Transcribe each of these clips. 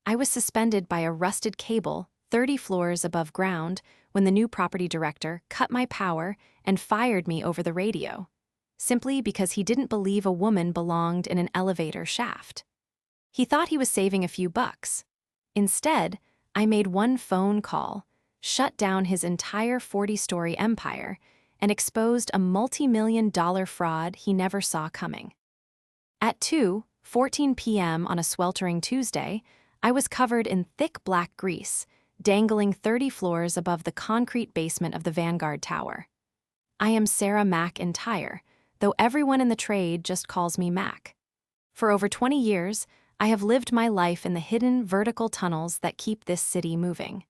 I was suspended by a rusted cable 30 floors above ground when the new property director cut my power and fired me over the radio, simply because he didn't believe a woman belonged in an elevator shaft. He thought he was saving a few bucks. Instead, I made one phone call, shut down his entire 40-story empire, and exposed a multi-million-dollar fraud he never saw coming. At 2:14 p.m. on a sweltering Tuesday, I was covered in thick black grease, dangling 30 floors above the concrete basement of the Vanguard Tower. I am Sarah McIntyre, though everyone in the trade just calls me Mac. For over 20 years, I have lived my life in the hidden vertical tunnels that keep this city moving.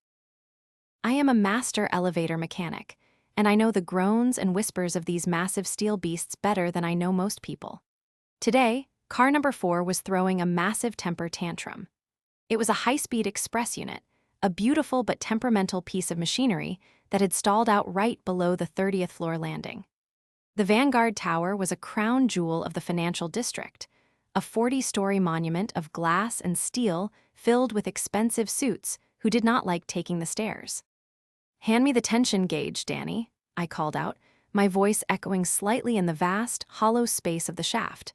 I am a master elevator mechanic, and I know the groans and whispers of these massive steel beasts better than I know most people. Today, car number 4 was throwing a massive temper tantrum. It was a high-speed express unit, a beautiful but temperamental piece of machinery that had stalled out right below the 30th floor landing. The Vanguard Tower was a crown jewel of the financial district, a 40-story monument of glass and steel filled with expensive suits who did not like taking the stairs. "Hand me the tension gauge, Danny," I called out, my voice echoing slightly in the vast, hollow space of the shaft.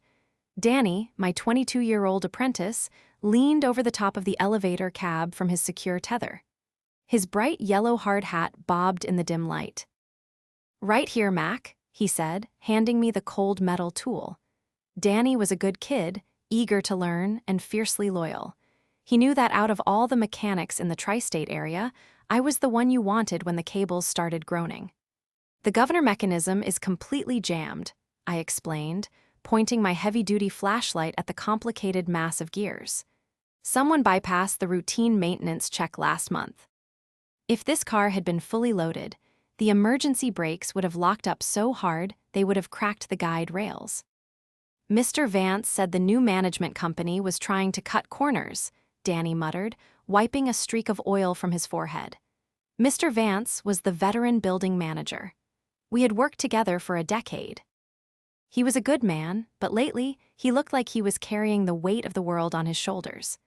Danny, my 22-year-old apprentice, leaned over the top of the elevator cab from his secure tether. His bright yellow hard hat bobbed in the dim light. "Right here, Mac," he said, handing me the cold metal tool. Danny was a good kid, eager to learn and fiercely loyal. He knew that out of all the mechanics in the tri-state area, I was the one you wanted when the cables started groaning. "The governor mechanism is completely jammed," I explained, pointing my heavy-duty flashlight at the complicated mass of gears. "Someone bypassed the routine maintenance check last month." If this car had been fully loaded, the emergency brakes would have locked up so hard they would have cracked the guide rails. "Mr. Vance said the new management company was trying to cut corners," Danny muttered, wiping a streak of oil from his forehead. Mr. Vance was the veteran building manager. We had worked together for a decade. He was a good man, but lately he looked like he was carrying the weight of the world on his shoulders.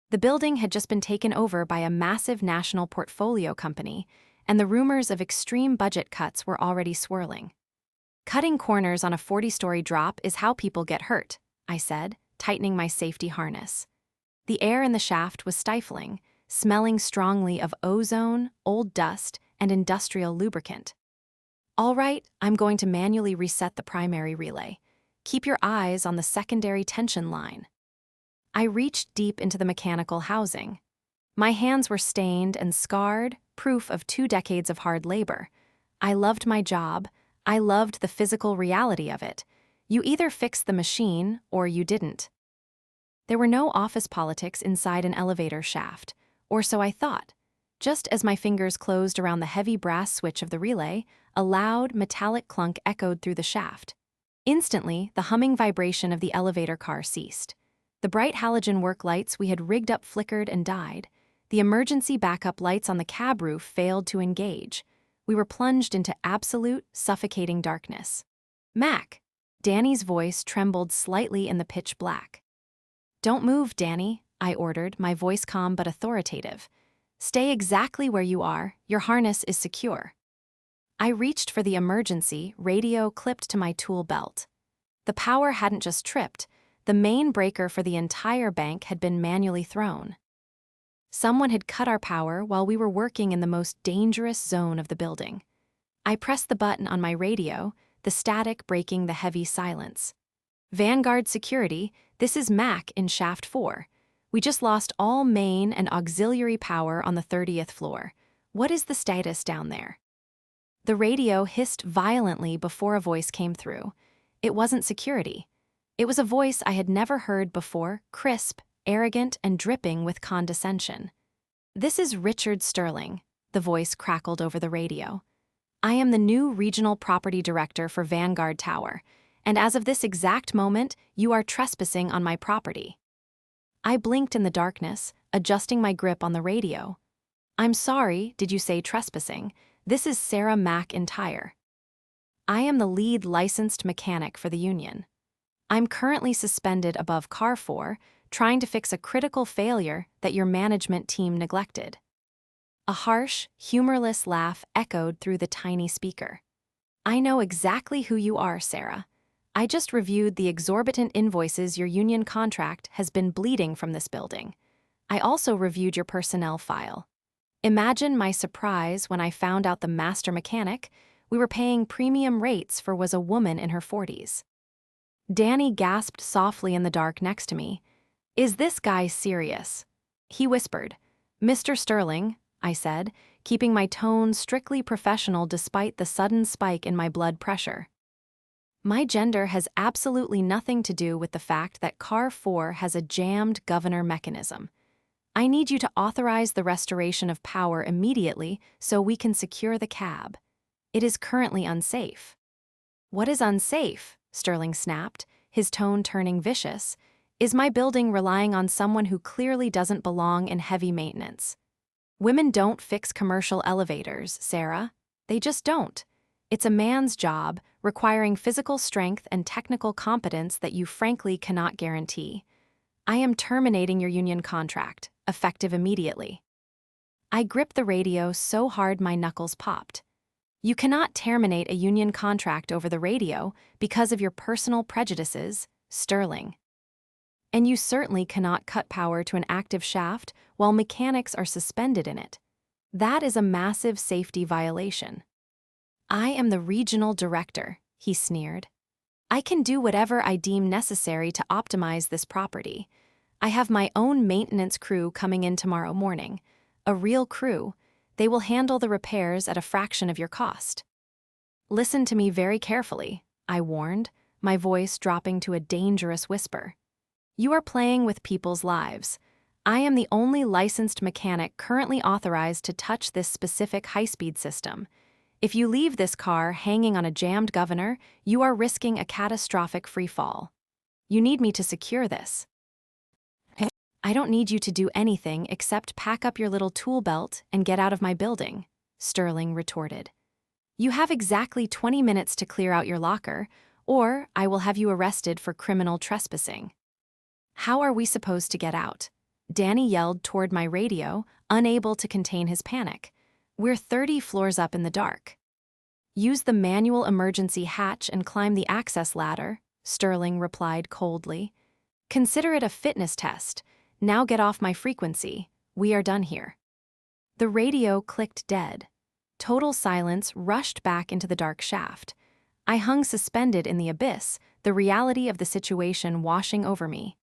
The building had just been taken over by a massive national portfolio company, and the rumors of extreme budget cuts were already swirling. "Cutting corners on a 40-story drop is how people get hurt," I said, tightening my safety harness. The air in the shaft was stifling, smelling strongly of ozone, old dust, and industrial lubricant. "All right, I'm going to manually reset the primary relay. Keep your eyes on the secondary tension line." I reached deep into the mechanical housing. My hands were stained and scarred, proof of 2 decades of hard labor. I loved my job. I loved the physical reality of it. You either fixed the machine or you didn't. There were no office politics inside an elevator shaft, or so I thought. Just as my fingers closed around the heavy brass switch of the relay, a loud, metallic clunk echoed through the shaft. Instantly, the humming vibration of the elevator car ceased. The bright halogen work lights we had rigged up flickered and died. The emergency backup lights on the cab roof failed to engage. We were plunged into absolute, suffocating darkness. "Mac!" Danny's voice trembled slightly in the pitch black. "Don't move, Danny," I ordered, my voice calm but authoritative. "Stay exactly where you are. Your harness is secure." I reached for the emergency radio clipped to my tool belt. The power hadn't just tripped. The main breaker for the entire bank had been manually thrown. Someone had cut our power while we were working in the most dangerous zone of the building. I pressed the button on my radio, the static breaking the heavy silence. "Vanguard Security, this is Mac in Shaft 4. We just lost all main and auxiliary power on the 30th floor. What is the status down there?" The radio hissed violently before a voice came through. It wasn't security. It was a voice I had never heard before, crisp, arrogant, and dripping with condescension. "This is Richard Sterling," the voice crackled over the radio. "I am the new regional property director for Vanguard Tower, and as of this exact moment, you are trespassing on my property." I blinked in the darkness, adjusting my grip on the radio. "I'm sorry, did you say trespassing? This is Sarah McIntyre. I am the lead licensed mechanic for the union. I'm currently suspended above Car 4, trying to fix a critical failure that your management team neglected. A harsh, humorless laugh echoed through the tiny speaker. I know exactly who you are, Sarah. I just reviewed the exorbitant invoices your union contract has been bleeding from this building. I also reviewed your personnel file. Imagine my surprise when I found out the master mechanic we were paying premium rates for was a woman in her 40s. Danny gasped softly in the dark next to me. Is this guy serious? He whispered. Mr. Sterling, I said, keeping my tone strictly professional despite the sudden spike in my blood pressure. My gender has absolutely nothing to do with the fact that Car 4 has a jammed governor mechanism. I need you to authorize the restoration of power immediately so we can secure the cab. It is currently unsafe. What is unsafe? Sterling snapped, his tone turning vicious. Is my building relying on someone who clearly doesn't belong in heavy maintenance? Women don't fix commercial elevators, Sarah. They just don't. It's a man's job, requiring physical strength and technical competence that you frankly cannot guarantee. I am terminating your union contract, effective immediately. I gripped the radio so hard my knuckles popped. You cannot terminate a union contract over the radio because of your personal prejudices, Sterling. And you certainly cannot cut power to an active shaft while mechanics are suspended in it. That is a massive safety violation. I am the regional director, he sneered. I can do whatever I deem necessary to optimize this property. I have my own maintenance crew coming in tomorrow morning. A real crew. They will handle the repairs at a fraction of your cost. Listen to me very carefully, I warned, my voice dropping to a dangerous whisper. You are playing with people's lives. I am the only licensed mechanic currently authorized to touch this specific high-speed system. If you leave this car hanging on a jammed governor, you are risking a catastrophic freefall. You need me to secure this. I don't need you to do anything except pack up your little tool belt and get out of my building, Sterling retorted. You have exactly 20 minutes to clear out your locker, or I will have you arrested for criminal trespassing. How are we supposed to get out? Danny yelled toward my radio, unable to contain his panic. We're 30 floors up in the dark. Use the manual emergency hatch and climb the access ladder, Sterling replied coldly. Consider it a fitness test. Now get off my frequency. We are done here. The radio clicked dead. Total silence rushed back into the dark shaft. I hung suspended in the abyss, the reality of the situation washing over me.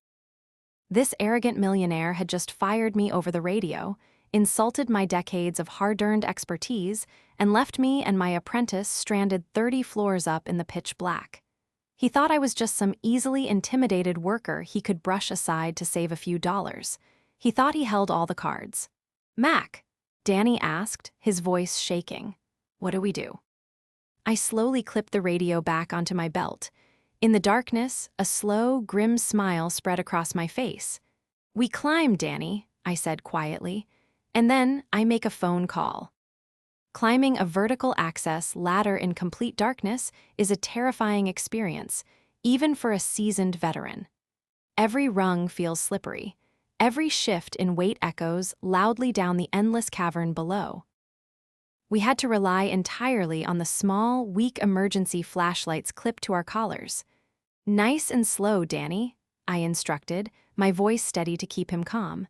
This arrogant millionaire had just fired me over the radio, insulted my decades of hard-earned expertise, and left me and my apprentice stranded 30 floors up in the pitch black. He thought I was just some easily intimidated worker he could brush aside to save a few dollars. He thought he held all the cards. Mac, Danny asked, his voice shaking. What do we do? I slowly clipped the radio back onto my belt. In the darkness, a slow, grim smile spread across my face. We climb, Danny, I said quietly. And then I make a phone call. Climbing a vertical access ladder in complete darkness is a terrifying experience, even for a seasoned veteran. Every rung feels slippery. Every shift in weight echoes loudly down the endless cavern below. We had to rely entirely on the small, weak emergency flashlights clipped to our collars. Nice and slow, Danny, I instructed, my voice steady to keep him calm.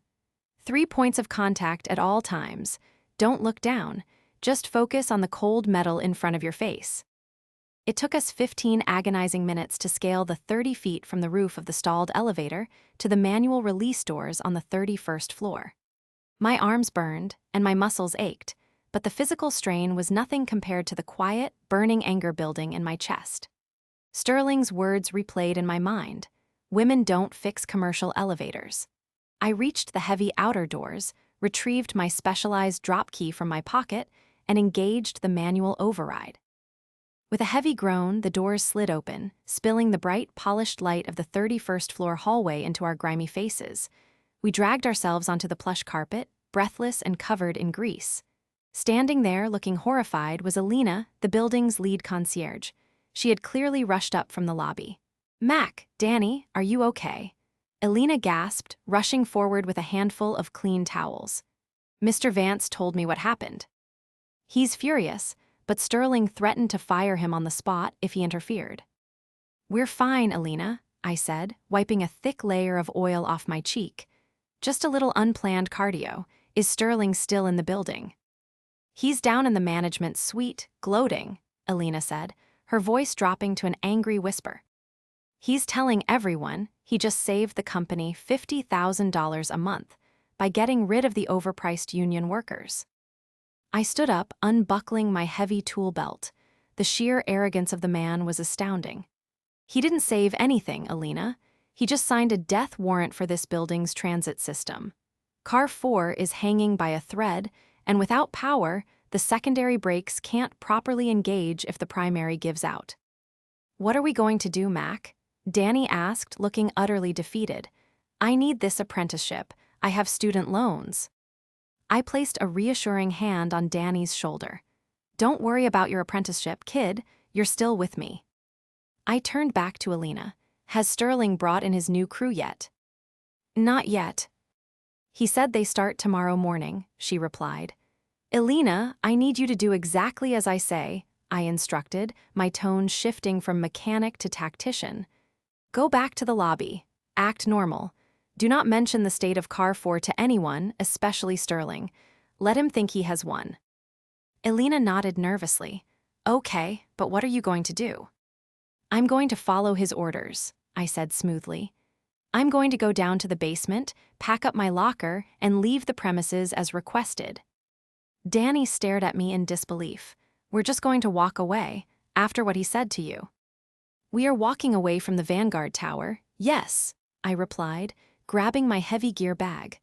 3 points of contact at all times. Don't look down. Just focus on the cold metal in front of your face. It took us 15 agonizing minutes to scale the 30 feet from the roof of the stalled elevator to the manual release doors on the 31st floor. My arms burned and my muscles ached, but the physical strain was nothing compared to the quiet, burning anger building in my chest. Sterling's words replayed in my mind. Women don't fix commercial elevators. I reached the heavy outer doors, retrieved my specialized drop key from my pocket, and engaged the manual override. With a heavy groan, the doors slid open, spilling the bright, polished light of the 31st floor hallway into our grimy faces. We dragged ourselves onto the plush carpet, breathless and covered in grease. Standing there, looking horrified, was Alina, the building's lead concierge. She had clearly rushed up from the lobby. Mac, Danny, are you okay? Elena gasped, rushing forward with a handful of clean towels. Mr. Vance told me what happened. He's furious, but Sterling threatened to fire him on the spot if he interfered. We're fine, Elena, I said, wiping a thick layer of oil off my cheek. Just a little unplanned cardio. Is Sterling still in the building? He's down in the management suite, gloating, Elena said, her voice dropping to an angry whisper. He's telling everyone he just saved the company $50,000 a month by getting rid of the overpriced union workers. I stood up, unbuckling my heavy tool belt. The sheer arrogance of the man was astounding. He didn't save anything, Elena. He just signed a death warrant for this building's transit system. Car 4 is hanging by a thread, and without power, the secondary brakes can't properly engage if the primary gives out. What are we going to do, Mac? Danny asked, looking utterly defeated. I need this apprenticeship. I have student loans. I placed a reassuring hand on Danny's shoulder. Don't worry about your apprenticeship, kid. You're still with me. I turned back to Elena. Has Sterling brought in his new crew yet? Not yet. He said they start tomorrow morning, she replied. Elena, I need you to do exactly as I say, I instructed, my tone shifting from mechanic to tactician. Go back to the lobby. Act normal. Do not mention the state of Car 4 to anyone, especially Sterling. Let him think he has won. Elena nodded nervously. Okay, but what are you going to do? I'm going to follow his orders, I said smoothly. I'm going to go down to the basement, pack up my locker, and leave the premises as requested. Danny stared at me in disbelief. We're just going to walk away, after what he said to you. We are walking away from the Vanguard Tower, yes, I replied, grabbing my heavy gear bag.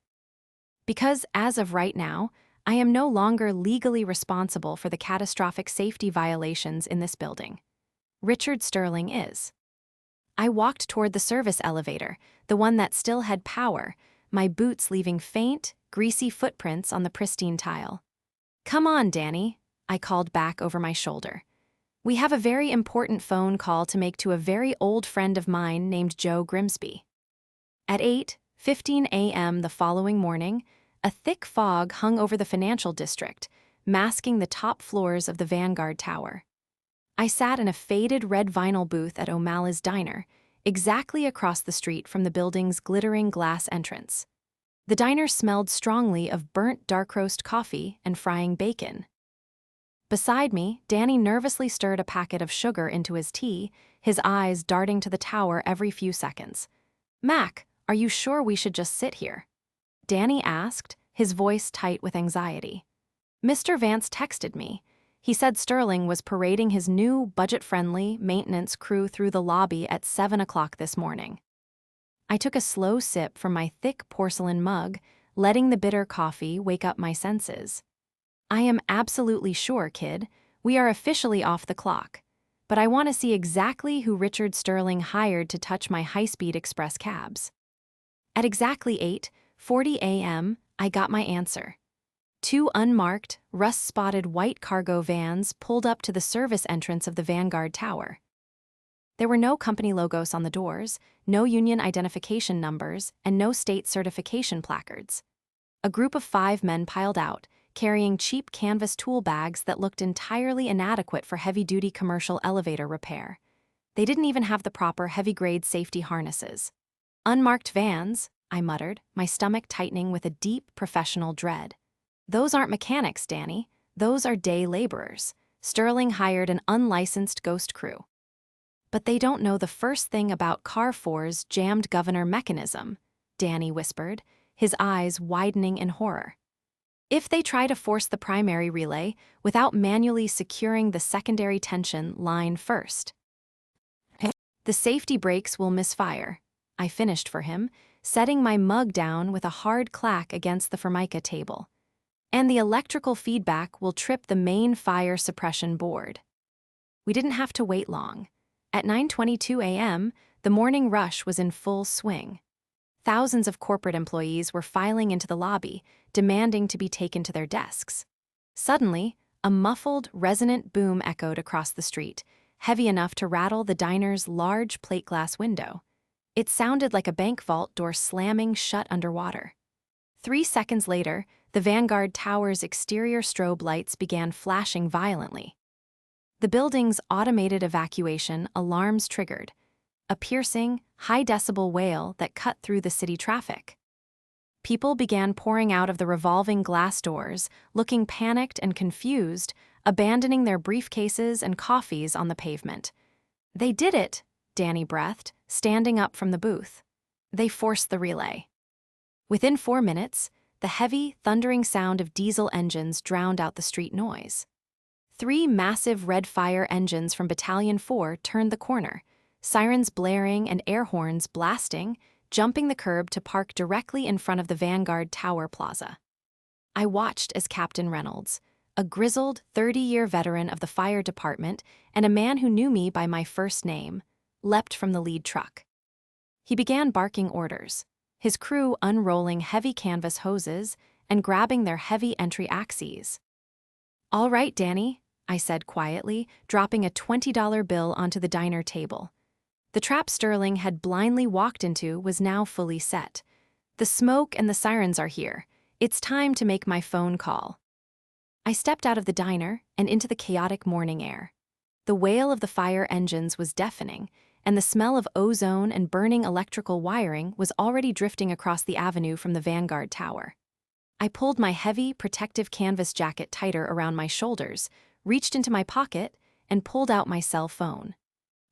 Because, as of right now, I am no longer legally responsible for the catastrophic safety violations in this building. Richard Sterling is. I walked toward the service elevator, the one that still had power, my boots leaving faint, greasy footprints on the pristine tile. Come on, Danny, I called back over my shoulder. We have a very important phone call to make to a very old friend of mine named Joe Grimsby. At 8:15 a.m. the following morning, a thick fog hung over the financial district, masking the top floors of the Vanguard Tower. I sat in a faded red vinyl booth at O'Malley's Diner, exactly across the street from the building's glittering glass entrance. The diner smelled strongly of burnt dark roast coffee and frying bacon. Beside me, Danny nervously stirred a packet of sugar into his tea, his eyes darting to the tower every few seconds. Mac, are you sure we should just sit here? Danny asked, his voice tight with anxiety. Mr. Vance texted me. He said Sterling was parading his new, budget-friendly maintenance crew through the lobby at 7 o'clock this morning. I took a slow sip from my thick porcelain mug, letting the bitter coffee wake up my senses. I am absolutely sure, kid. We are officially off the clock. But I want to see exactly who Richard Sterling hired to touch my high-speed express cabs. At exactly 8:40 a.m., I got my answer. 2 unmarked, rust-spotted white cargo vans pulled up to the service entrance of the Vanguard Tower. There were no company logos on the doors, no union identification numbers, and no state certification placards. A group of 5 men piled out, carrying cheap canvas tool bags that looked entirely inadequate for heavy-duty commercial elevator repair. They didn't even have the proper heavy-grade safety harnesses. Unmarked vans, I muttered, my stomach tightening with a deep professional dread. Those aren't mechanics, Danny. Those are day laborers. Sterling hired an unlicensed ghost crew. But they don't know the first thing about Car 4's jammed governor mechanism, Danny whispered, his eyes widening in horror. If they try to force the primary relay without manually securing the secondary tension line first, the safety brakes will misfire. I finished for him, setting my mug down with a hard clack against the Formica table. And the electrical feedback will trip the main fire suppression board. We didn't have to wait long. At 9:22 a.m., the morning rush was in full swing. Thousands of corporate employees were filing into the lobby, demanding to be taken to their desks. Suddenly, a muffled, resonant boom echoed across the street, heavy enough to rattle the diner's large plate glass window. It sounded like a bank vault door slamming shut underwater. 3 seconds later, the Vanguard Tower's exterior strobe lights began flashing violently. The building's automated evacuation alarms triggered, a piercing, high-decibel wail that cut through the city traffic. People began pouring out of the revolving glass doors, looking panicked and confused, abandoning their briefcases and coffees on the pavement. "They did it," Danny breathed, standing up from the booth. "They forced the relay." Within 4 minutes, the heavy, thundering sound of diesel engines drowned out the street noise. 3 massive red fire engines from Battalion 4 turned the corner, sirens blaring and air horns blasting, jumping the curb to park directly in front of the Vanguard Tower Plaza. I watched as Captain Reynolds, a grizzled 30-year veteran of the fire department and a man who knew me by my first name, leapt from the lead truck. He began barking orders, his crew unrolling heavy canvas hoses and grabbing their heavy entry axes. "All right, Danny," I said quietly, dropping a $20 bill onto the diner table. The trap Sterling had blindly walked into was now fully set. "The smoke and the sirens are here. It's time to make my phone call." I stepped out of the diner and into the chaotic morning air. The wail of the fire engines was deafening, and the smell of ozone and burning electrical wiring was already drifting across the avenue from the Vanguard Tower. I pulled my heavy, protective canvas jacket tighter around my shoulders, reached into my pocket, and pulled out my cell phone.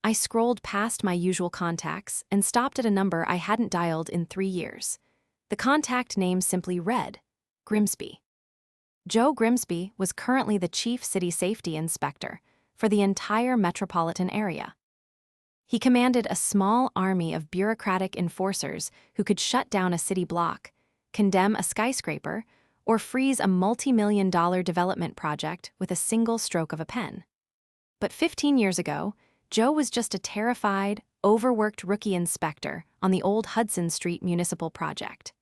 I scrolled past my usual contacts and stopped at a number I hadn't dialed in 3 years. The contact name simply read, Grimsby. Joe Grimsby was currently the chief city safety inspector for the entire metropolitan area. He commanded a small army of bureaucratic enforcers who could shut down a city block, condemn a skyscraper, or freeze a multi-million-dollar development project with a single stroke of a pen. But 15 years ago, Joe was just a terrified, overworked rookie inspector on the old Hudson Street municipal project.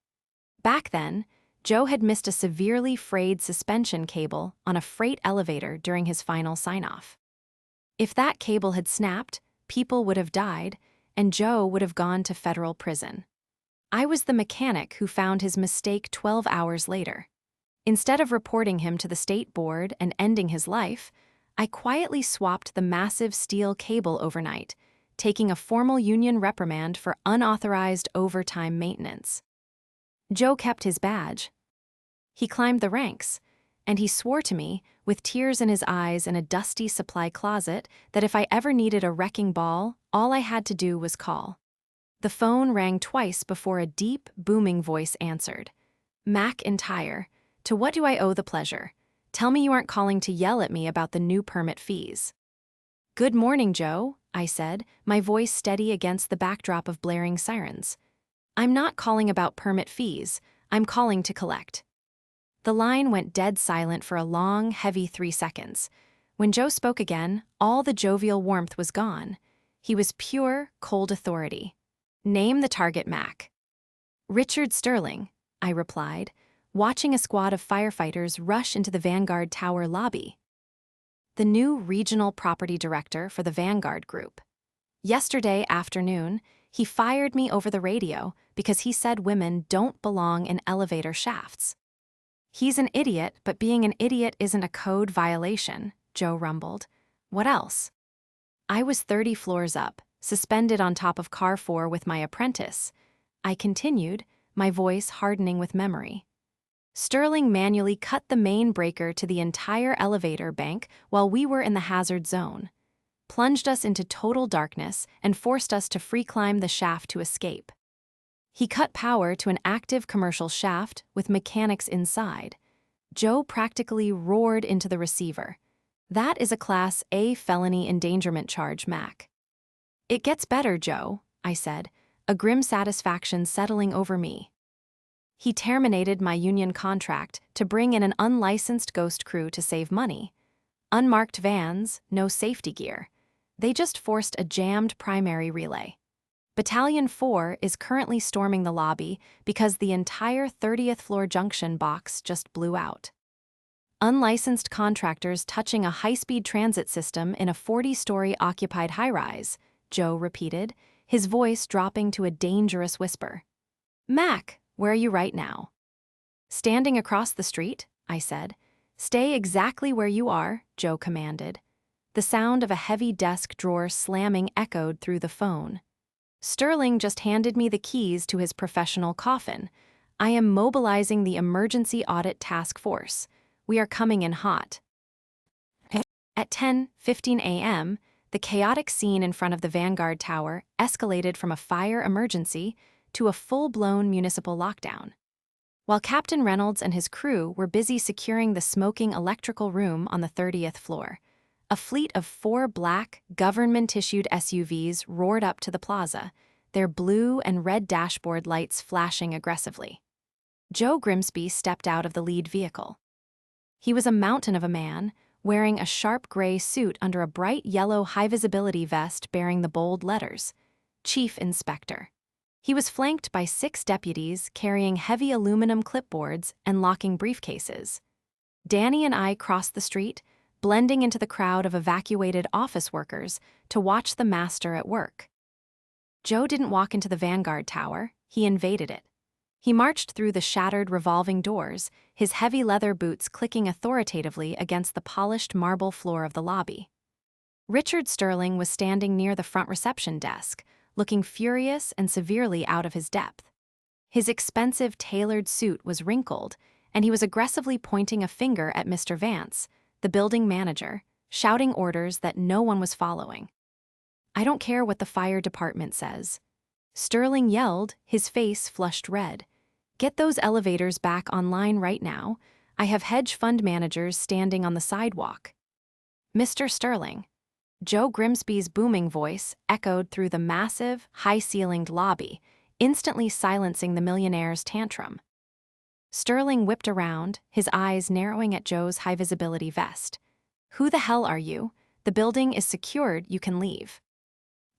Back then, Joe had missed a severely frayed suspension cable on a freight elevator during his final sign-off. If that cable had snapped, people would have died, and Joe would have gone to federal prison. I was the mechanic who found his mistake 12 hours later. Instead of reporting him to the state board and ending his life, I quietly swapped the massive steel cable overnight, taking a formal union reprimand for unauthorized overtime maintenance. Joe kept his badge. He climbed the ranks, and he swore to me, with tears in his eyes and a dusty supply closet, that if I ever needed a wrecking ball, all I had to do was call. The phone rang twice before a deep, booming voice answered. "Mac Entire, to what do I owe the pleasure? Tell me you aren't calling to yell at me about the new permit fees." "Good morning, Joe," I said, my voice steady against the backdrop of blaring sirens. "I'm not calling about permit fees, I'm calling to collect." The line went dead silent for a long, heavy 3 seconds. When Joe spoke again, all the jovial warmth was gone. He was pure, cold authority. "Name the target, Mac." "Richard Sterling," I replied, watching a squad of firefighters rush into the Vanguard Tower lobby. The new regional property director for the Vanguard Group. Yesterday afternoon, he fired me over the radio because he said women don't belong in elevator shafts. "He's an idiot, but being an idiot isn't a code violation," Joe rumbled. "What else?" I was 30 floors up, suspended on top of car 4 with my apprentice. I continued, my voice hardening with memory. "Sterling manually cut the main breaker to the entire elevator bank while we were in the hazard zone, plunged us into total darkness, and forced us to free climb the shaft to escape. He cut power to an active commercial shaft with mechanics inside." Joe practically roared into the receiver. "That is a Class A felony endangerment charge, Mac." "It gets better, Joe," I said, a grim satisfaction settling over me. He terminated my union contract to bring in an unlicensed ghost crew to save money. Unmarked vans, no safety gear. They just forced a jammed primary relay. Battalion 4 is currently storming the lobby because the entire 30th floor junction box just blew out. Unlicensed contractors touching a high-speed transit system in a 40-story occupied high-rise, Joe repeated, his voice dropping to a dangerous whisper. "Mac, where are you right now?" "Standing across the street," I said. "Stay exactly where you are," Joe commanded. The sound of a heavy desk drawer slamming echoed through the phone. "Sterling just handed me the keys to his professional coffin. I am mobilizing the Emergency Audit Task Force. We are coming in hot." At 10:15 a.m., the chaotic scene in front of the Vanguard Tower escalated from a fire emergency to a full-blown municipal lockdown. While Captain Reynolds and his crew were busy securing the smoking electrical room on the 30th floor, a fleet of 4 black, government-issued SUVs roared up to the plaza, their blue and red dashboard lights flashing aggressively. Joe Grimsby stepped out of the lead vehicle. He was a mountain of a man, wearing a sharp gray suit under a bright yellow high-visibility vest bearing the bold letters, Chief Inspector. He was flanked by 6 deputies carrying heavy aluminum clipboards and locking briefcases. Danny and I crossed the street, blending into the crowd of evacuated office workers to watch the master at work. Joe didn't walk into the Vanguard Tower, he invaded it. He marched through the shattered revolving doors, his heavy leather boots clicking authoritatively against the polished marble floor of the lobby. Richard Sterling was standing near the front reception desk, looking furious and severely out of his depth. His expensive tailored suit was wrinkled, and he was aggressively pointing a finger at Mr. Vance, the building manager, shouting orders that no one was following. "I don't care what the fire department says," Sterling yelled, his face flushed red. "Get those elevators back online right now. I have hedge fund managers standing on the sidewalk." "Mr. Sterling." Joe Grimsby's booming voice echoed through the massive, high-ceilinged lobby, instantly silencing the millionaire's tantrum. Sterling whipped around, his eyes narrowing at Joe's high-visibility vest. "Who the hell are you? The building is secured, you can leave."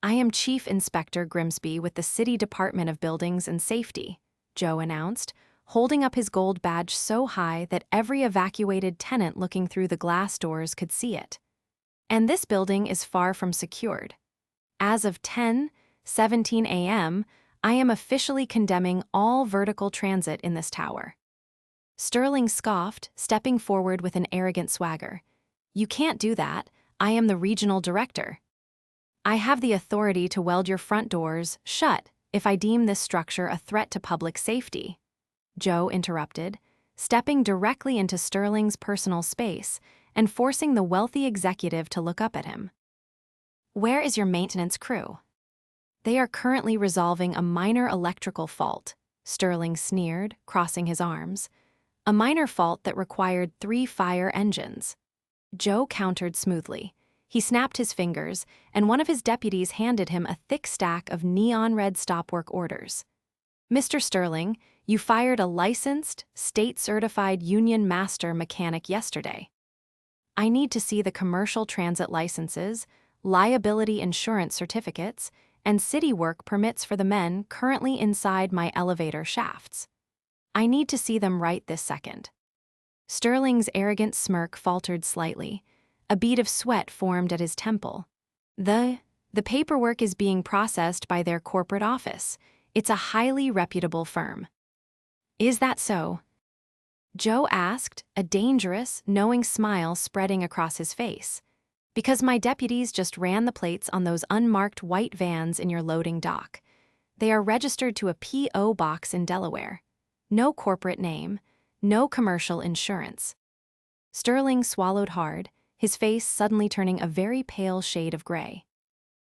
"I am Chief Inspector Grimsby with the City Department of Buildings and Safety," Joe announced, holding up his gold badge so high that every evacuated tenant looking through the glass doors could see it. "And this building is far from secured. As of 10:17 a.m., I am officially condemning all vertical transit in this tower." Sterling scoffed, stepping forward with an arrogant swagger. "You can't do that. I am the regional director. I have the authority to weld your front doors shut if I deem this structure a threat to public safety," Joe interrupted, stepping directly into Sterling's personal space and forcing the wealthy executive to look up at him. "Where is your maintenance crew?" "They are currently resolving a minor electrical fault," Sterling sneered, crossing his arms. "A minor fault that required 3 fire engines." Joe countered smoothly. He snapped his fingers, and one of his deputies handed him a thick stack of neon-red stop-work orders. "Mr. Sterling, you fired a licensed, state-certified union master mechanic yesterday. I need to see the commercial transit licenses, liability insurance certificates, and city work permits for the men currently inside my elevator shafts. I need to see them right this second." Sterling's arrogant smirk faltered slightly. A bead of sweat formed at his temple. The paperwork is being processed by their corporate office. It's a highly reputable firm." "Is that so?" Joe asked, a dangerous, knowing smile spreading across his face. "Because my deputies just ran the plates on those unmarked white vans in your loading dock. They are registered to a P.O. box in Delaware. No corporate name, no commercial insurance." Sterling swallowed hard, his face suddenly turning a very pale shade of gray.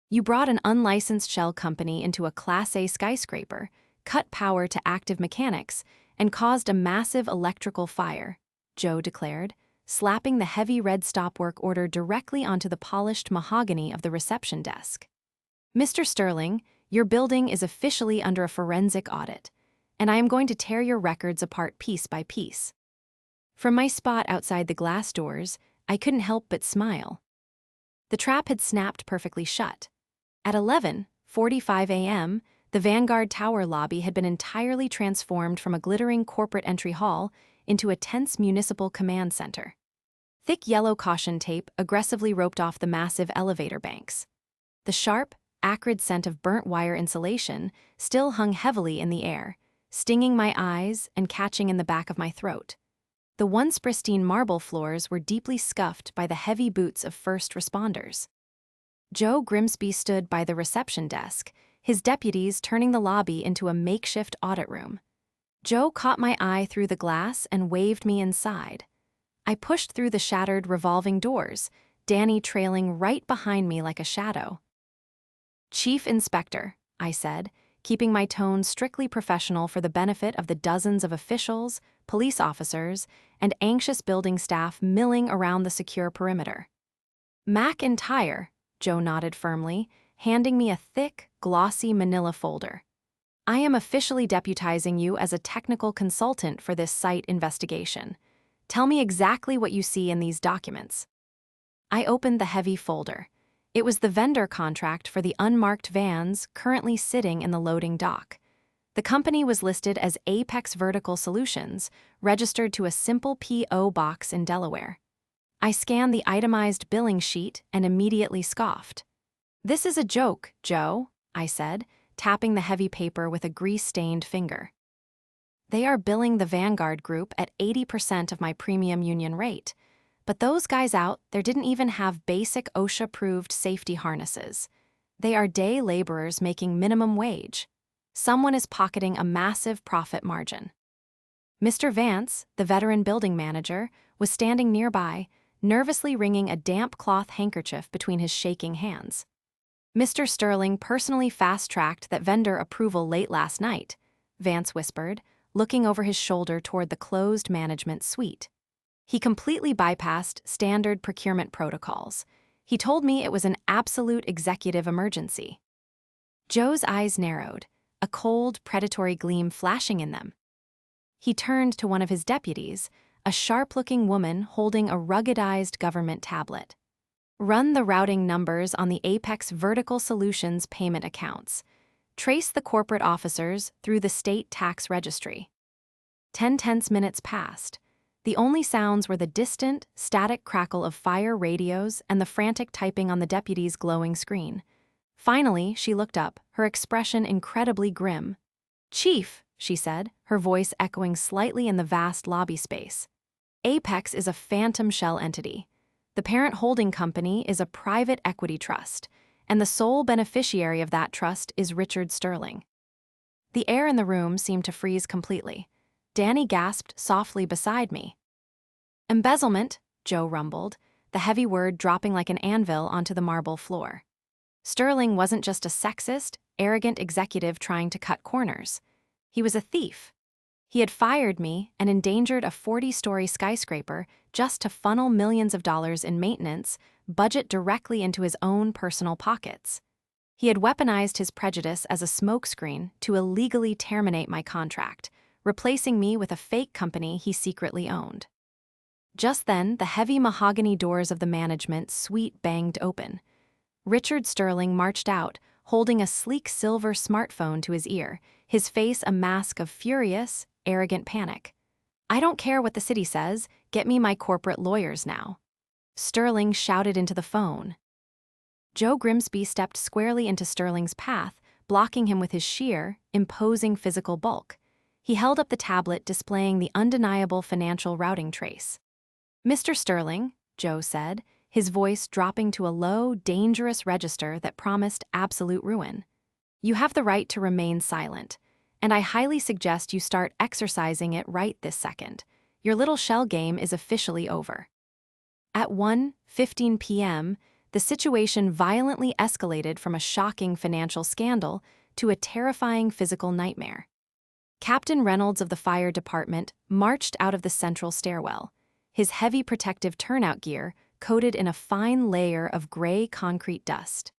"You brought an unlicensed shell company into a Class A skyscraper, cut power to active mechanics, and caused a massive electrical fire," Joe declared, slapping the heavy red stopwork order directly onto the polished mahogany of the reception desk. "Mr. Sterling, your building is officially under a forensic audit, and I am going to tear your records apart piece by piece." From my spot outside the glass doors, I couldn't help but smile. The trap had snapped perfectly shut. At 11:45 a.m., the Vanguard Tower lobby had been entirely transformed from a glittering corporate entry hall into a tense municipal command center. Thick yellow caution tape aggressively roped off the massive elevator banks. The sharp, acrid scent of burnt wire insulation still hung heavily in the air, stinging my eyes and catching in the back of my throat. The once pristine marble floors were deeply scuffed by the heavy boots of first responders. Joe Grimsby stood by the reception desk, his deputies turning the lobby into a makeshift audit room. Joe caught my eye through the glass and waved me inside. I pushed through the shattered revolving doors, Danny trailing right behind me like a shadow. "Chief Inspector," I said, keeping my tone strictly professional for the benefit of the dozens of officials, police officers, and anxious building staff milling around the secure perimeter. "McIntyre," Joe nodded firmly, handing me a thick, glossy manila folder. "I am officially deputizing you as a technical consultant for this site investigation. Tell me exactly what you see in these documents." I opened the heavy folder. It was the vendor contract for the unmarked vans currently sitting in the loading dock. The company was listed as Apex Vertical Solutions, registered to a simple P.O. box in Delaware. I scanned the itemized billing sheet and immediately scoffed. "This is a joke, Joe," I said, tapping the heavy paper with a grease-stained finger. "They are billing the Vanguard Group at 80% of my premium union rate. But those guys out there didn't even have basic OSHA-approved safety harnesses. They are day laborers making minimum wage. Someone is pocketing a massive profit margin." Mr. Vance, the veteran building manager, was standing nearby, nervously wringing a damp cloth handkerchief between his shaking hands. "Mr. Sterling personally fast-tracked that vendor approval late last night," Vance whispered, looking over his shoulder toward the closed management suite. "He completely bypassed standard procurement protocols. He told me it was an absolute executive emergency." Joe's eyes narrowed, a cold, predatory gleam flashing in them. He turned to one of his deputies, a sharp-looking woman holding a ruggedized government tablet. "Run the routing numbers on the Apex Vertical Solutions payment accounts. Trace the corporate officers through the state tax registry." 10 tense minutes passed. The only sounds were the distant, static crackle of fire radios and the frantic typing on the deputy's glowing screen. Finally, she looked up, her expression incredibly grim. "Chief," she said, her voice echoing slightly in the vast lobby space. "Apex is a phantom shell entity. The parent holding company is a private equity trust, and the sole beneficiary of that trust is Richard Sterling." The air in the room seemed to freeze completely. Danny gasped softly beside me. "Embezzlement," Joe rumbled, the heavy word dropping like an anvil onto the marble floor. "Sterling wasn't just a sexist, arrogant executive trying to cut corners. He was a thief. He had fired me and endangered a 40-story skyscraper just to funnel millions of dollars in maintenance, budget directly into his own personal pockets. He had weaponized his prejudice as a smokescreen to illegally terminate my contract, replacing me with a fake company he secretly owned. Just then, the heavy mahogany doors of the management suite banged open. Richard Sterling marched out, holding a sleek silver smartphone to his ear, his face a mask of furious, arrogant panic. "I don't care what the city says, get me my corporate lawyers now." Sterling shouted into the phone. Joe Grimsby stepped squarely into Sterling's path, blocking him with his sheer, imposing physical bulk. He held up the tablet displaying the undeniable financial routing trace. "Mr. Sterling," Joe said, his voice dropping to a low, dangerous register that promised absolute ruin. "You have the right to remain silent, and I highly suggest you start exercising it right this second. Your little shell game is officially over." At 1:15 p.m., the situation violently escalated from a shocking financial scandal to a terrifying physical nightmare. Captain Reynolds of the fire department marched out of the central stairwell, his heavy protective turnout gear coated in a fine layer of gray concrete dust.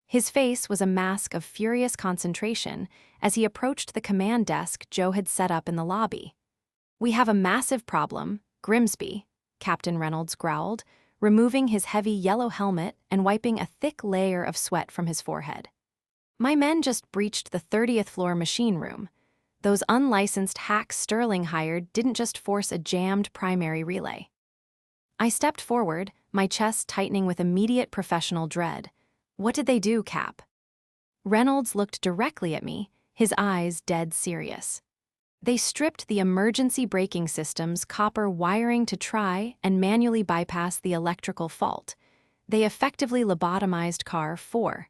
His face was a mask of furious concentration as he approached the command desk Joe had set up in the lobby. "We have a massive problem, Grimsby," Captain Reynolds growled, removing his heavy yellow helmet and wiping a thick layer of sweat from his forehead. "My men just breached the 30th floor machine room. Those unlicensed hacks Sterling hired didn't just force a jammed primary relay." I stepped forward, my chest tightening with immediate professional dread. "What did they do, Cap?" Reynolds looked directly at me, his eyes dead serious. They stripped the emergency braking system's copper wiring to try and manually bypass the electrical fault. They effectively lobotomized Car 4.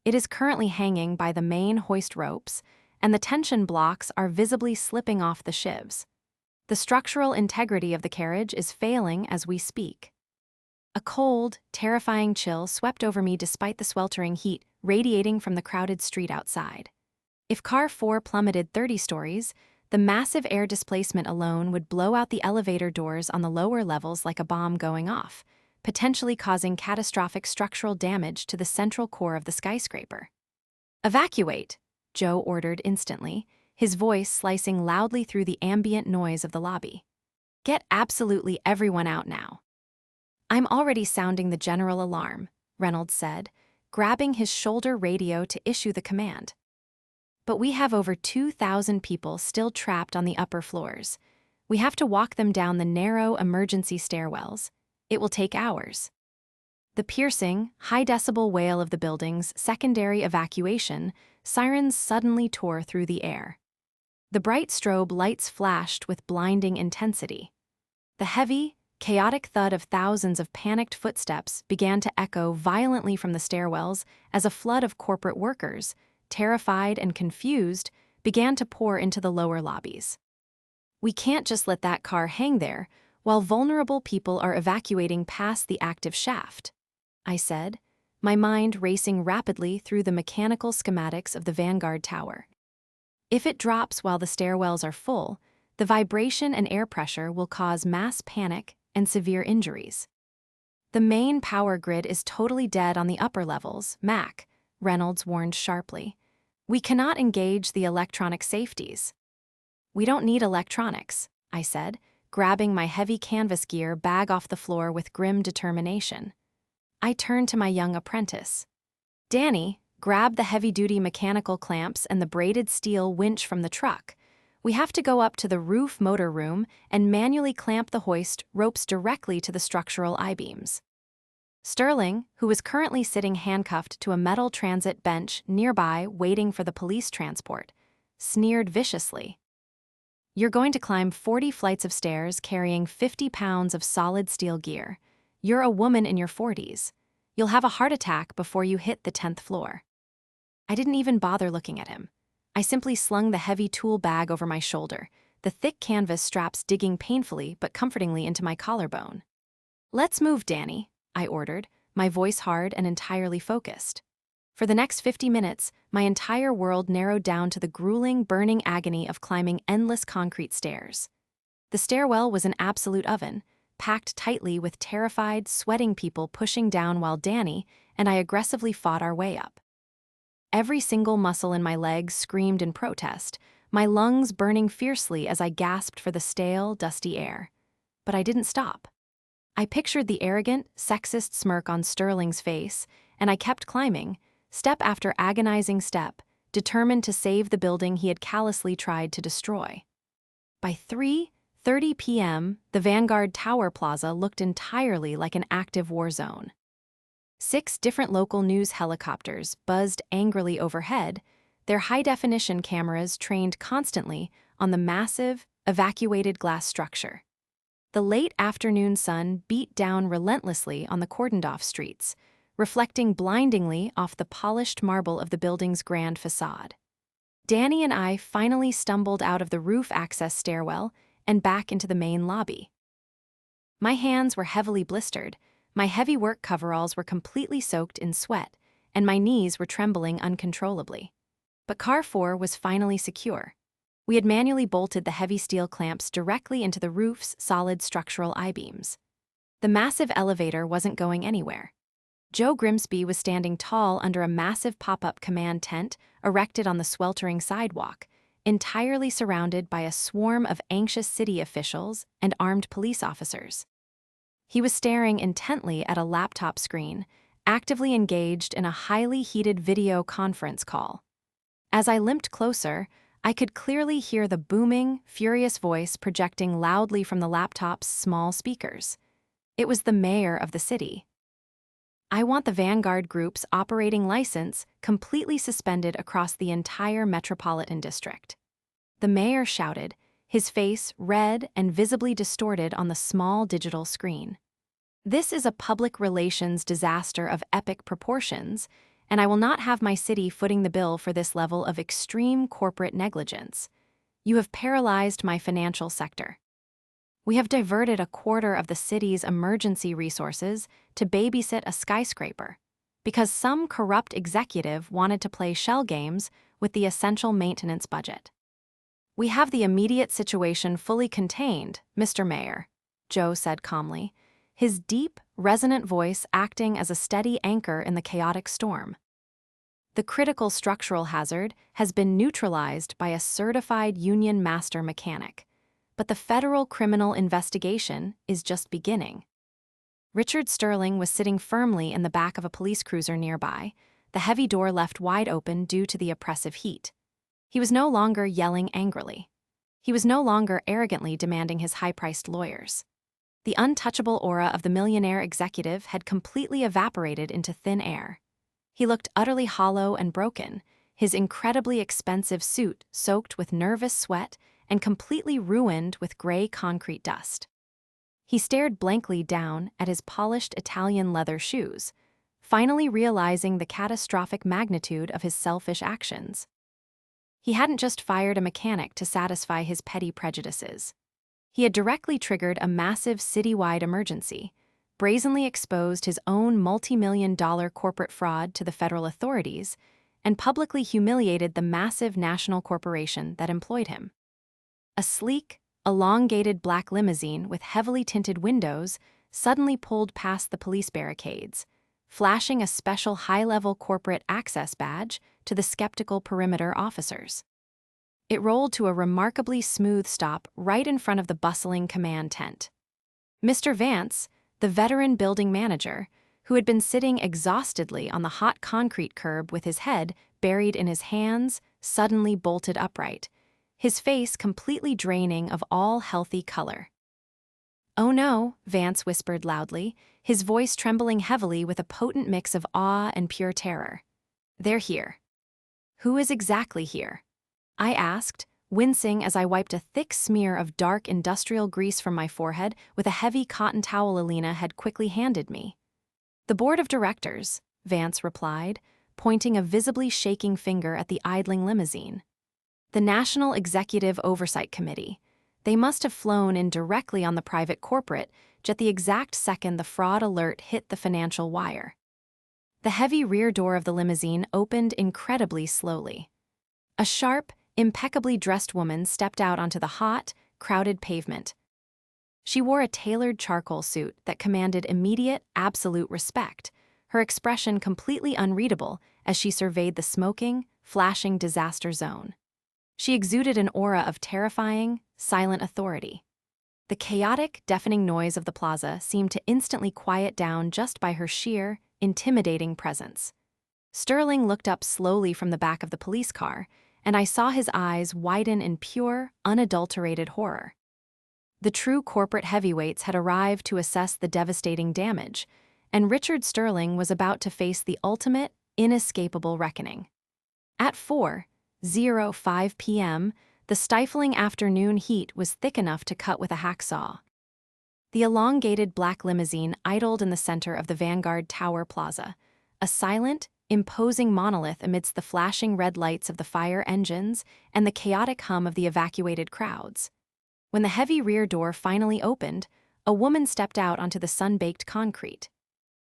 It is currently hanging by the main hoist ropes, and the tension blocks are visibly slipping off the sheaves. The structural integrity of the carriage is failing as we speak. A cold, terrifying chill swept over me despite the sweltering heat radiating from the crowded street outside. If Car 4 plummeted 30 stories, the massive air displacement alone would blow out the elevator doors on the lower levels like a bomb going off, potentially causing catastrophic structural damage to the central core of the skyscraper. "Evacuate," Joe ordered instantly, his voice slicing loudly through the ambient noise of the lobby. "Get absolutely everyone out now." "I'm already sounding the general alarm," Reynolds said, grabbing his shoulder radio to issue the command. "But we have over 2,000 people still trapped on the upper floors. We have to walk them down the narrow emergency stairwells. It will take hours." The piercing, high-decibel wail of the building's secondary evacuation sirens suddenly tore through the air. The bright strobe lights flashed with blinding intensity. The heavy, chaotic thud of thousands of panicked footsteps began to echo violently from the stairwells as a flood of corporate workers, terrified and confused, began to pour into the lower lobbies. "We can't just let that car hang there while vulnerable people are evacuating past the active shaft," I said, my mind racing rapidly through the mechanical schematics of the Vanguard Tower. "If it drops while the stairwells are full, the vibration and air pressure will cause mass panic and severe injuries." "The main power grid is totally dead on the upper levels, Mac," Reynolds warned sharply. "We cannot engage the electronic safeties." "We don't need electronics," I said, grabbing my heavy canvas gear bag off the floor with grim determination. I turned to my young apprentice. "Danny, grab the heavy-duty mechanical clamps and the braided steel winch from the truck. We have to go up to the roof motor room and manually clamp the hoist ropes directly to the structural I-beams." Sterling, who was currently sitting handcuffed to a metal transit bench nearby waiting for the police transport, sneered viciously. "You're going to climb 40 flights of stairs carrying 50 pounds of solid steel gear. You're a woman in your 40s. You'll have a heart attack before you hit the 10th floor." I didn't even bother looking at him. I simply slung the heavy tool bag over my shoulder, the thick canvas straps digging painfully but comfortingly into my collarbone. "Let's move, Danny," I ordered, my voice hard and entirely focused. For the next 50 minutes, my entire world narrowed down to the grueling, burning agony of climbing endless concrete stairs. The stairwell was an absolute oven, packed tightly with terrified, sweating people pushing down while Danny and I aggressively fought our way up. Every single muscle in my legs screamed in protest, my lungs burning fiercely as I gasped for the stale, dusty air. But I didn't stop. I pictured the arrogant, sexist smirk on Sterling's face, and I kept climbing, step after agonizing step, determined to save the building he had callously tried to destroy. By 3:30 p.m., the Vanguard Tower Plaza looked entirely like an active war zone. 6 different local news helicopters buzzed angrily overhead, their high-definition cameras trained constantly on the massive, evacuated glass structure. The late afternoon sun beat down relentlessly on the cordoned-off streets, reflecting blindingly off the polished marble of the building's grand facade. Danny and I finally stumbled out of the roof access stairwell and back into the main lobby. My hands were heavily blistered, my heavy work coveralls were completely soaked in sweat, and my knees were trembling uncontrollably. But Car 4 was finally secure. We had manually bolted the heavy steel clamps directly into the roof's solid structural I-beams. The massive elevator wasn't going anywhere. Joe Grimsby was standing tall under a massive pop-up command tent erected on the sweltering sidewalk, entirely surrounded by a swarm of anxious city officials and armed police officers. He was staring intently at a laptop screen, actively engaged in a highly heated video conference call. As I limped closer, I could clearly hear the booming, furious voice projecting loudly from the laptop's small speakers. It was the mayor of the city. I want the Vanguard Group's operating license completely suspended across the entire metropolitan district. The mayor shouted, his face red and visibly distorted on the small digital screen. This is a public relations disaster of epic proportions, and I will not have my city footing the bill for this level of extreme corporate negligence. You have paralyzed my financial sector. We have diverted a quarter of the city's emergency resources to babysit a skyscraper because some corrupt executive wanted to play shell games with the essential maintenance budget. We have the immediate situation fully contained, Mr. Mayor, Joe said calmly, his deep, resonant voice acting as a steady anchor in the chaotic storm. The critical structural hazard has been neutralized by a certified union master mechanic, but the federal criminal investigation is just beginning. Richard Sterling was sitting firmly in the back of a police cruiser nearby, the heavy door left wide open due to the oppressive heat. He was no longer yelling angrily. He was no longer arrogantly demanding his high-priced lawyers. The untouchable aura of the millionaire executive had completely evaporated into thin air. He looked utterly hollow and broken, his incredibly expensive suit soaked with nervous sweat and completely ruined with gray concrete dust. He stared blankly down at his polished Italian leather shoes, finally realizing the catastrophic magnitude of his selfish actions. He hadn't just fired a mechanic to satisfy his petty prejudices. He had directly triggered a massive citywide emergency, brazenly exposed his own multi-million-dollar corporate fraud to the federal authorities, and publicly humiliated the massive national corporation that employed him. A sleek, elongated black limousine with heavily tinted windows suddenly pulled past the police barricades, flashing a special high-level corporate access badge to the skeptical perimeter officers. It rolled to a remarkably smooth stop right in front of the bustling command tent. Mr. Vance, the veteran building manager, who had been sitting exhaustedly on the hot concrete curb with his head buried in his hands, suddenly bolted upright, his face completely draining of all healthy color. "Oh no," Vance whispered loudly, his voice trembling heavily with a potent mix of awe and pure terror. "They're here." "Who is exactly here?" I asked, wincing as I wiped a thick smear of dark industrial grease from my forehead with a heavy cotton towel Alina had quickly handed me. "The board of directors," Vance replied, pointing a visibly shaking finger at the idling limousine. "The National Executive Oversight Committee. They must have flown in directly on the private corporate jet the exact second the fraud alert hit the financial wire." The heavy rear door of the limousine opened incredibly slowly. A sharp, impeccably dressed woman stepped out onto the hot, crowded pavement. She wore a tailored charcoal suit that commanded immediate, absolute respect, her expression completely unreadable as she surveyed the smoking, flashing disaster zone. She exuded an aura of terrifying, silent authority. The chaotic, deafening noise of the plaza seemed to instantly quiet down just by her sheer, intimidating presence. Sterling looked up slowly from the back of the police car, and I saw his eyes widen in pure, unadulterated horror. The true corporate heavyweights had arrived to assess the devastating damage, and Richard Sterling was about to face the ultimate, inescapable reckoning. At 4:05 p.m., the stifling afternoon heat was thick enough to cut with a hacksaw. The elongated black limousine idled in the center of the Vanguard Tower Plaza, a silent, imposing monolith amidst the flashing red lights of the fire engines and the chaotic hum of the evacuated crowds. When the heavy rear door finally opened, a woman stepped out onto the sun-baked concrete.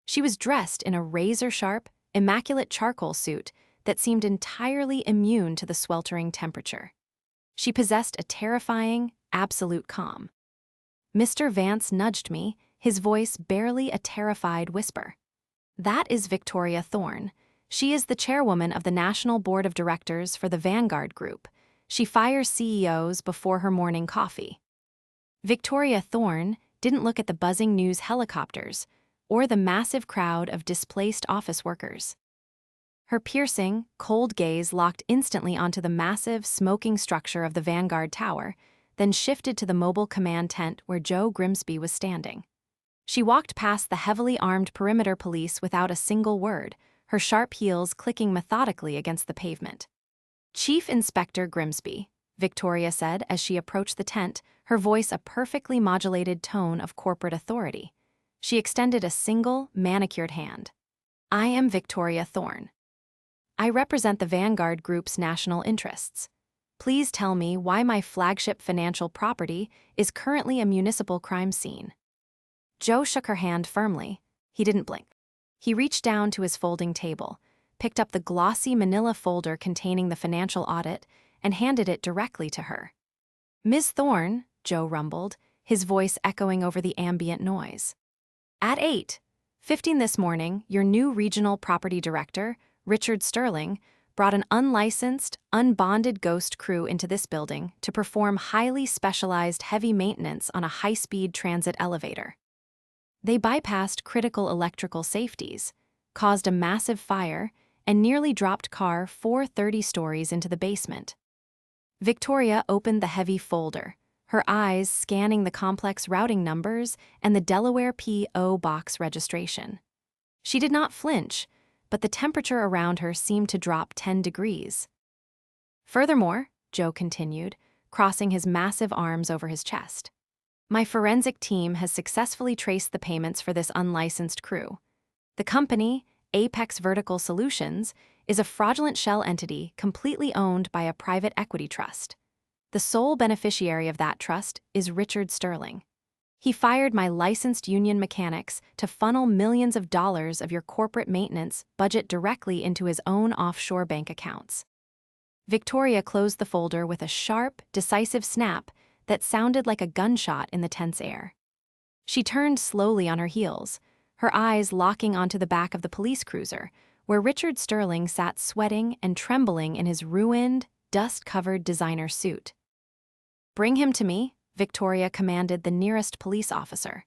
She was dressed in a razor-sharp, immaculate charcoal suit that seemed entirely immune to the sweltering temperature. She possessed a terrifying, absolute calm. Mr. Vance nudged me, his voice barely a terrified whisper. "That is Victoria Thorne. She is the chairwoman of the National Board of Directors for the Vanguard Group. She fires CEOs before her morning coffee." Victoria Thorne didn't look at the buzzing news helicopters or the massive crowd of displaced office workers. Her piercing, cold gaze locked instantly onto the massive, smoking structure of the Vanguard Tower, then shifted to the mobile command tent where Joe Grimsby was standing. She walked past the heavily armed perimeter police without a single word, her sharp heels clicking methodically against the pavement. "Chief Inspector Grimsby," Victoria said as she approached the tent, her voice a perfectly modulated tone of corporate authority. She extended a single, manicured hand. "I am Victoria Thorne. I represent the Vanguard Group's national interests. Please tell me why my flagship financial property is currently a municipal crime scene." Joe shook her hand firmly. He didn't blink. He reached down to his folding table, picked up the glossy manila folder containing the financial audit, and handed it directly to her. "Ms. Thorne," Joe rumbled, his voice echoing over the ambient noise. "At 8:15 this morning, your new regional property director, Richard Sterling, brought an unlicensed, unbonded ghost crew into this building to perform highly specialized heavy maintenance on a high-speed transit elevator. They bypassed critical electrical safeties, caused a massive fire, and nearly dropped car 430 stories into the basement." Victoria opened the heavy folder, her eyes scanning the complex routing numbers and the Delaware P.O. Box registration. She did not flinch, but the temperature around her seemed to drop 10 degrees. "Furthermore," Joe continued, crossing his massive arms over his chest, "my forensic team has successfully traced the payments for this unlicensed crew. The company, Apex Vertical Solutions, is a fraudulent shell entity completely owned by a private equity trust. The sole beneficiary of that trust is Richard Sterling. He fired my licensed union mechanics to funnel millions of dollars of your corporate maintenance budget directly into his own offshore bank accounts." Victoria closed the folder with a sharp, decisive snap that sounded like a gunshot in the tense air. She turned slowly on her heels, her eyes locking onto the back of the police cruiser, where Richard Sterling sat sweating and trembling in his ruined, dust-covered designer suit. "Bring him to me," Victoria commanded the nearest police officer.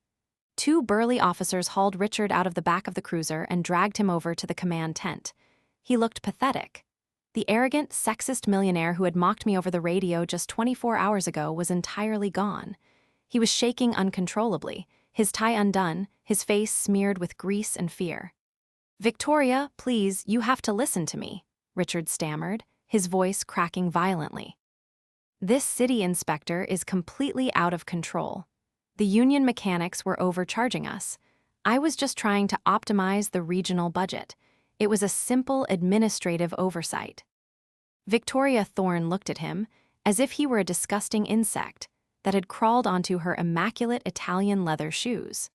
Two burly officers hauled Richard out of the back of the cruiser and dragged him over to the command tent. He looked pathetic. The arrogant, sexist millionaire who had mocked me over the radio just 24 hours ago was entirely gone. He was shaking uncontrollably, his tie undone, his face smeared with grease and fear. "Victoria, please, you have to listen to me," Richard stammered, his voice cracking violently. "This city inspector is completely out of control. The union mechanics were overcharging us. I was just trying to optimize the regional budget. It was a simple administrative oversight." Victoria Thorne looked at him as if he were a disgusting insect that had crawled onto her immaculate Italian leather shoes.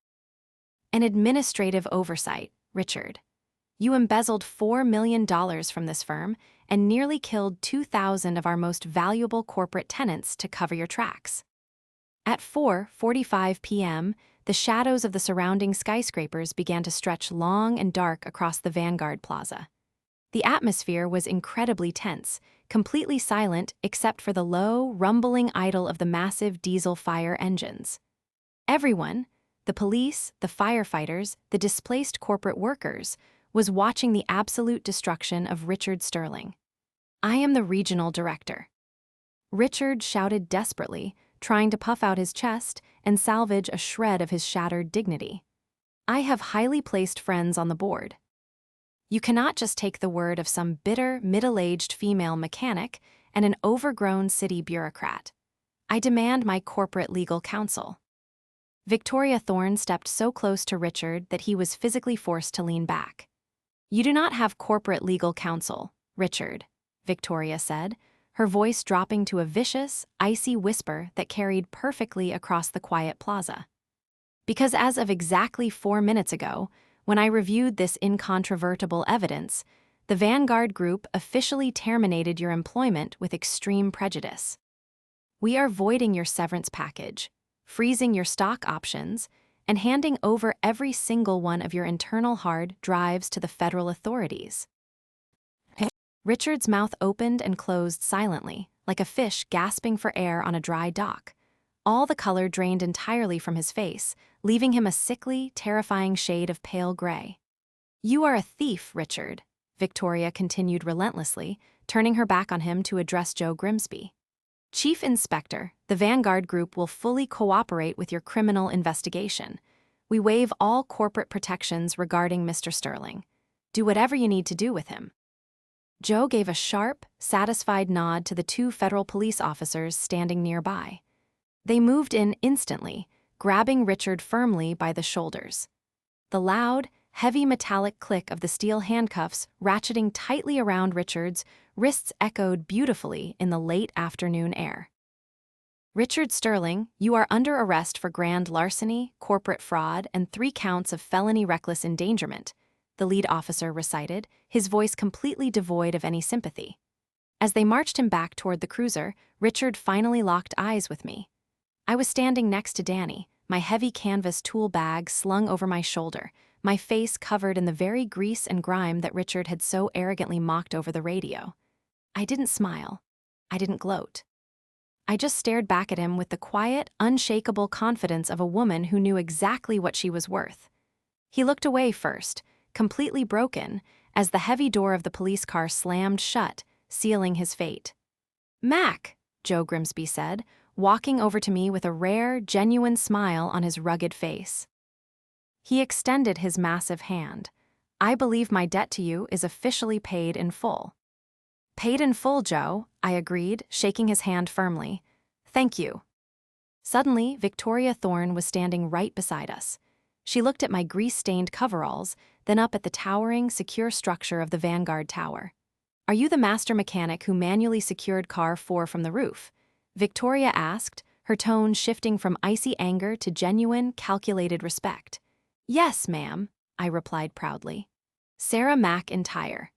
"An administrative oversight, Richard. You embezzled $4 million from this firm and nearly killed 2,000 of our most valuable corporate tenants to cover your tracks." At 4:45 p.m., the shadows of the surrounding skyscrapers began to stretch long and dark across the Vanguard Plaza. The atmosphere was incredibly tense, completely silent except for the low, rumbling idle of the massive diesel fire engines. Everyone, the police, the firefighters, the displaced corporate workers, was watching the absolute destruction of Richard Sterling. "I am the regional director." Richard shouted desperately, trying to puff out his chest and salvage a shred of his shattered dignity. "I have highly placed friends on the board. You cannot just take the word of some bitter, middle-aged female mechanic and an overgrown city bureaucrat. I demand my corporate legal counsel." Victoria Thorne stepped so close to Richard that he was physically forced to lean back. "You do not have corporate legal counsel, Richard," Victoria said, her voice dropping to a vicious, icy whisper that carried perfectly across the quiet plaza. "Because as of exactly 4 minutes ago, when I reviewed this incontrovertible evidence, the Vanguard Group officially terminated your employment with extreme prejudice. We are voiding your severance package, freezing your stock options, and handing over every single one of your internal hard drives to the federal authorities." Richard's mouth opened and closed silently, like a fish gasping for air on a dry dock. All the color drained entirely from his face, leaving him a sickly, terrifying shade of pale gray. "You are a thief, Richard," Victoria continued relentlessly, turning her back on him to address Joe Grimsby. "Chief Inspector, the Vanguard Group will fully cooperate with your criminal investigation. We waive all corporate protections regarding Mr. Sterling. Do whatever you need to do with him." Joe gave a sharp, satisfied nod to the two federal police officers standing nearby. They moved in instantly, grabbing Richard firmly by the shoulders. The loud, heavy metallic click of the steel handcuffs ratcheting tightly around Richard's wrists echoed beautifully in the late afternoon air. "Richard Sterling, you are under arrest for grand larceny, corporate fraud, and 3 counts of felony reckless endangerment," the lead officer recited, his voice completely devoid of any sympathy. As they marched him back toward the cruiser, Richard finally locked eyes with me. I was standing next to Danny, my heavy canvas tool bag slung over my shoulder, my face covered in the very grease and grime that Richard had so arrogantly mocked over the radio. I didn't smile. I didn't gloat. I just stared back at him with the quiet, unshakable confidence of a woman who knew exactly what she was worth. He looked away first, completely broken, as the heavy door of the police car slammed shut, sealing his fate. "Mac," Joe Grimsby said, walking over to me with a rare, genuine smile on his rugged face. He extended his massive hand. "I believe my debt to you is officially paid in full." "Paid in full, Joe," I agreed, shaking his hand firmly. "Thank you." Suddenly, Victoria Thorne was standing right beside us. She looked at my grease-stained coveralls, then up at the towering, secure structure of the Vanguard Tower. "Are you the master mechanic who manually secured Car 4 from the roof?" Victoria asked, her tone shifting from icy anger to genuine, calculated respect. "Yes, ma'am," I replied proudly. "Sarah McIntyre."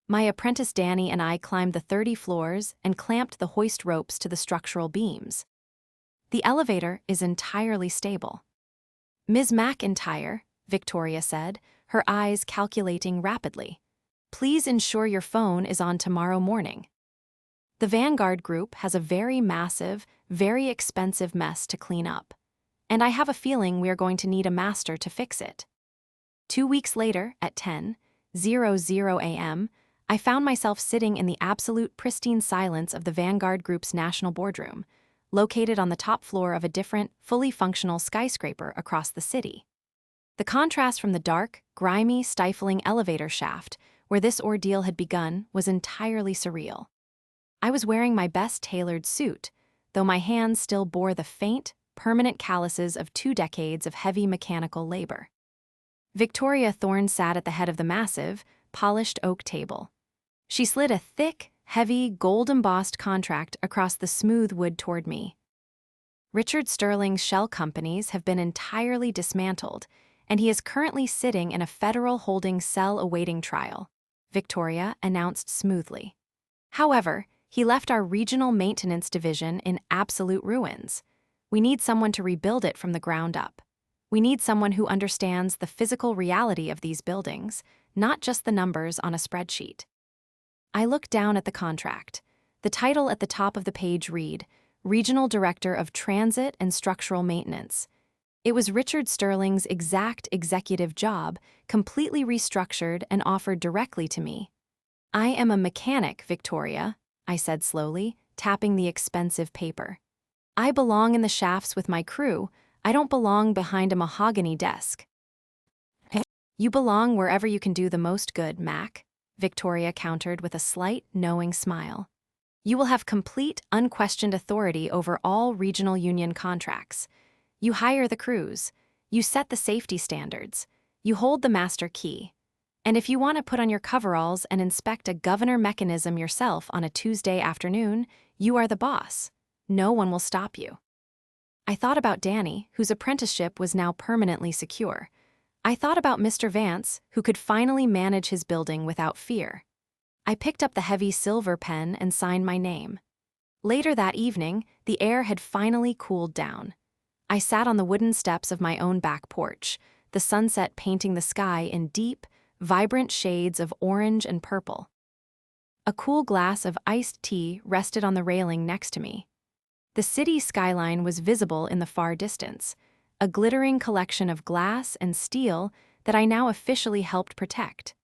My apprentice Danny and I climbed the 30 floors and clamped the hoist ropes to the structural beams. "The elevator is entirely stable." "Ms. McIntyre," Victoria said, her eyes calculating rapidly, "please ensure your phone is on tomorrow morning. The Vanguard Group has a very massive, very expensive mess to clean up, and I have a feeling we are going to need a master to fix it." 2 weeks later, at 10:00 a.m., I found myself sitting in the absolute pristine silence of the Vanguard Group's national boardroom, located on the top floor of a different, fully functional skyscraper across the city. The contrast from the dark, grimy, stifling elevator shaft where this ordeal had begun was entirely surreal. I was wearing my best tailored suit, though my hands still bore the faint, permanent calluses of 2 decades of heavy mechanical labor. Victoria Thorne sat at the head of the massive, polished oak table. She slid a thick, heavy, gold-embossed contract across the smooth wood toward me. "Richard Sterling's shell companies have been entirely dismantled, and he is currently sitting in a federal holding cell awaiting trial," Victoria announced smoothly. "However, he left our regional maintenance division in absolute ruins. We need someone to rebuild it from the ground up. We need someone who understands the physical reality of these buildings, not just the numbers on a spreadsheet." I looked down at the contract. The title at the top of the page read, "Regional Director of Transit and Structural Maintenance." It was Richard Sterling's exact executive job, completely restructured and offered directly to me. "I am a mechanic, Victoria," I said slowly, tapping the expensive paper. "I belong in the shafts with my crew. I don't belong behind a mahogany desk." "You belong wherever you can do the most good, Mac," Victoria countered with a slight, knowing smile. "You will have complete, unquestioned authority over all regional union contracts. You hire the crews. You set the safety standards. You hold the master key. And if you want to put on your coveralls and inspect a governor mechanism yourself on a Tuesday afternoon, you are the boss. No one will stop you." I thought about Danny, whose apprenticeship was now permanently secure. I thought about Mr. Vance, who could finally manage his building without fear. I picked up the heavy silver pen and signed my name. Later that evening, the air had finally cooled down. I sat on the wooden steps of my own back porch, the sunset painting the sky in deep, vibrant shades of orange and purple. A cool glass of iced tea rested on the railing next to me. The city skyline was visible in the far distance, a glittering collection of glass and steel that I now officially helped protect.